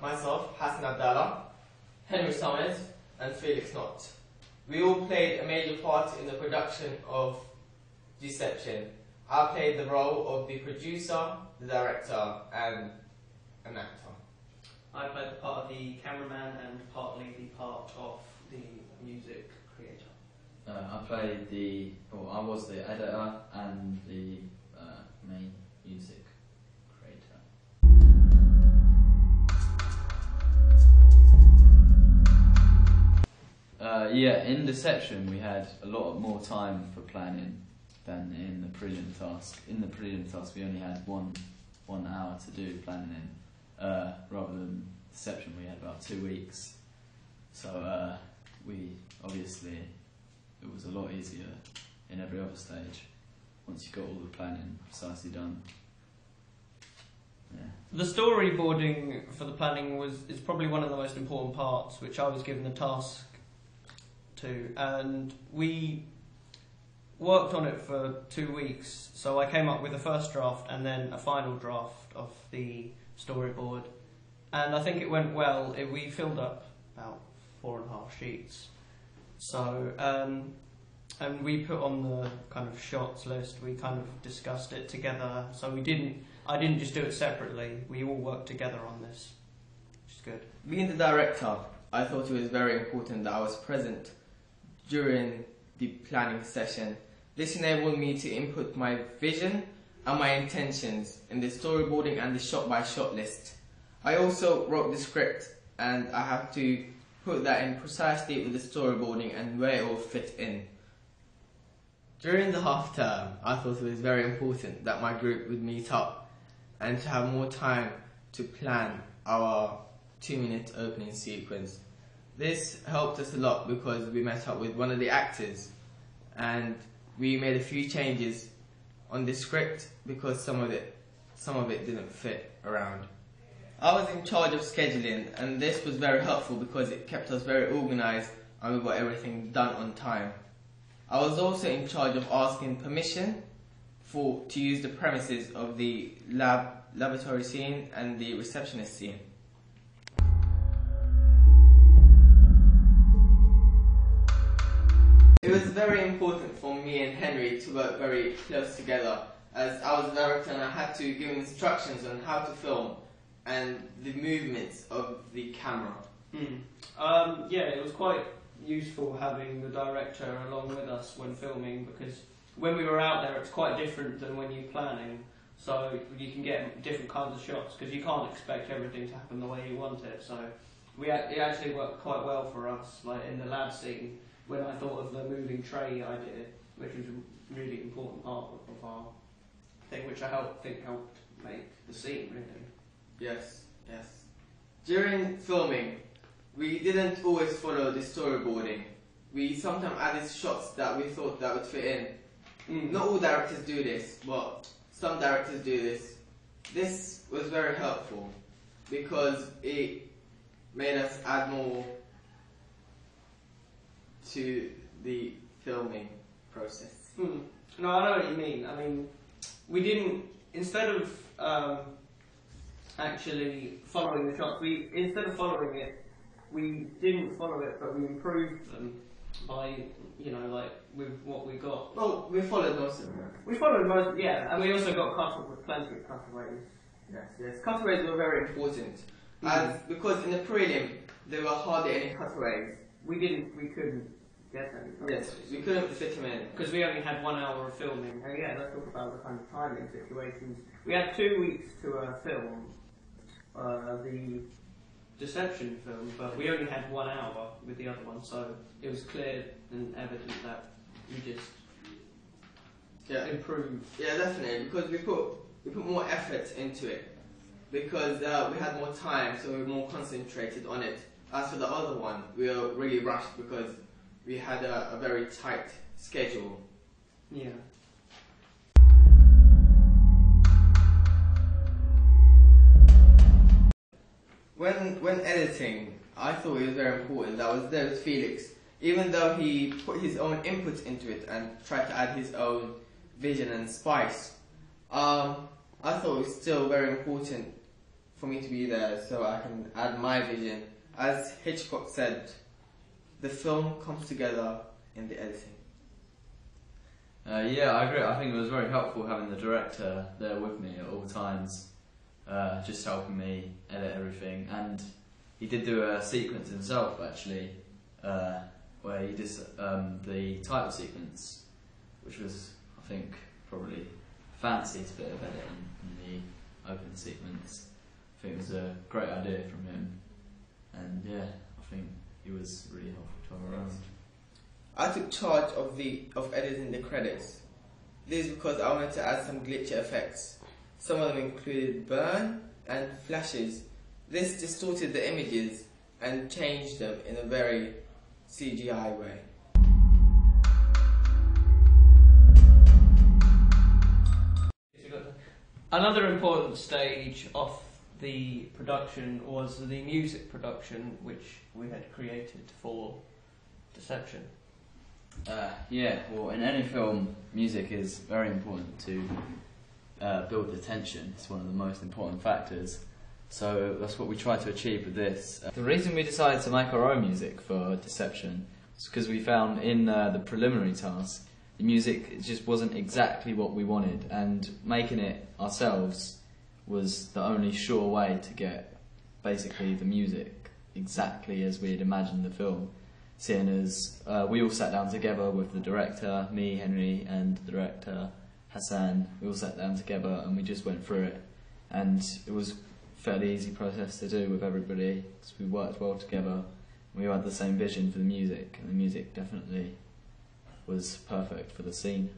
myself, Hassan Abdallah, Henry Summers, and Felix Knott. We all played a major part in the production of Deception. I played the role of the producer, the director, and an actor. I played the part of the cameraman and partly the part of the music creator. I was the editor and the main music creator. In Deception we had a lot more time for planning than in the prelim task. In the prelim task we only had one hour to do planning in, rather than Deception we had about 2 weeks. So it was a lot easier in every other stage once you got all the planning precisely done. Yeah. The storyboarding for the planning is probably one of the most important parts, which I was given the task to, and we worked on it for 2 weeks. So I came up with a first draft and then a final draft of the storyboard, and I think it went well. We filled up about 4.5 sheets. So and we put on the kind of shots list. We kind of discussed it together. So I didn't just do it separately. We all worked together on this, which is good. Being the director, I thought it was very important that I was present during the planning session. This enabled me to input my vision and my intentions in the storyboarding and the shot-by-shot list. I also wrote the script, and I have to put that in precisely with the storyboarding and where it all fit in. During the half term, I thought it was very important that my group would meet up and to have more time to plan our 2-minute opening sequence. This helped us a lot because we met up with one of the actors and we made a few changes on the script because some of it didn't fit around. I was in charge of scheduling, and this was very helpful because it kept us very organised and we got everything done on time. I was also in charge of asking permission to use the premises of the laboratory scene and the receptionist scene. It was very important for me and Henry to work very close together, as I was the director and I had to give him instructions on how to film and the movements of the camera. It was quite useful having the director along with us when filming, because when we were out there it's quite different than when you're planning, so you can get different kinds of shots because you can't expect everything to happen the way you want it. So it actually worked quite well for us, like in the lab scene when I thought of the moving tray idea, which was a really important part of our thing, which I think helped make the scene really. Yes. During filming, we didn't always follow the storyboarding. We sometimes added shots that we thought that would fit in. Not all directors do this, but some directors do this. This was very helpful because it made us add more to the filming process. No, I know what you mean. I mean, we didn't, instead of actually following the shots, instead of following it, we didn't follow it, but we improved them by, with what we got. Well, we followed most of them. We followed most, yeah, and we also got plenty of cutaways. Yes. Cutaways were very important, because in the prelim there were hardly any cutaways. We couldn't get any. Yes, we couldn't fit them in because we only had 1 hour of filming. Let's talk about the kind of timing situations. We had 2 weeks to film the Deception film, but we only had 1 hour with the other one, so it was clear and evident that we just improved. Yeah, definitely, because we put more effort into it because we had more time, so we were more concentrated on it. As for the other one, we were really rushed because we had a very tight schedule. Yeah. When editing, I thought it was very important that there was Felix. Even though he put his own input into it and tried to add his own vision and spice, I thought it was still very important for me to be there so I can add my vision. As Hitchcock said, the film comes together in the editing. Yeah, I agree. I think it was very helpful having the director there with me at all times, just helping me edit everything. And he did do a sequence himself, actually, where he did the title sequence, which was, I think, probably the fanciest bit of editing in the open sequence. I think it was a great idea from him, and yeah, I think he was really helpful to have around. I took charge of editing the credits. This is because I wanted to add some glitchy effects. Some of them included burn and flashes. This distorted the images and changed them in a very CGI way. Another important stage of the production was the music production, which we had created for Deception. Yeah, well, in any film, music is very important to build the tension. It's one of the most important factors. So that's what we tried to achieve with this. The reason we decided to make our own music for Deception was because we found in the preliminary task, the music just wasn't exactly what we wanted, and making it ourselves was the only sure way to get basically the music exactly as we had imagined the film. Seeing as we all sat down together with the director, me, Henry, and the director, Hassan. We all sat down together and we just went through it, and it was a fairly easy process to do with everybody because we worked well together. We had the same vision for the music, and the music definitely was perfect for the scene.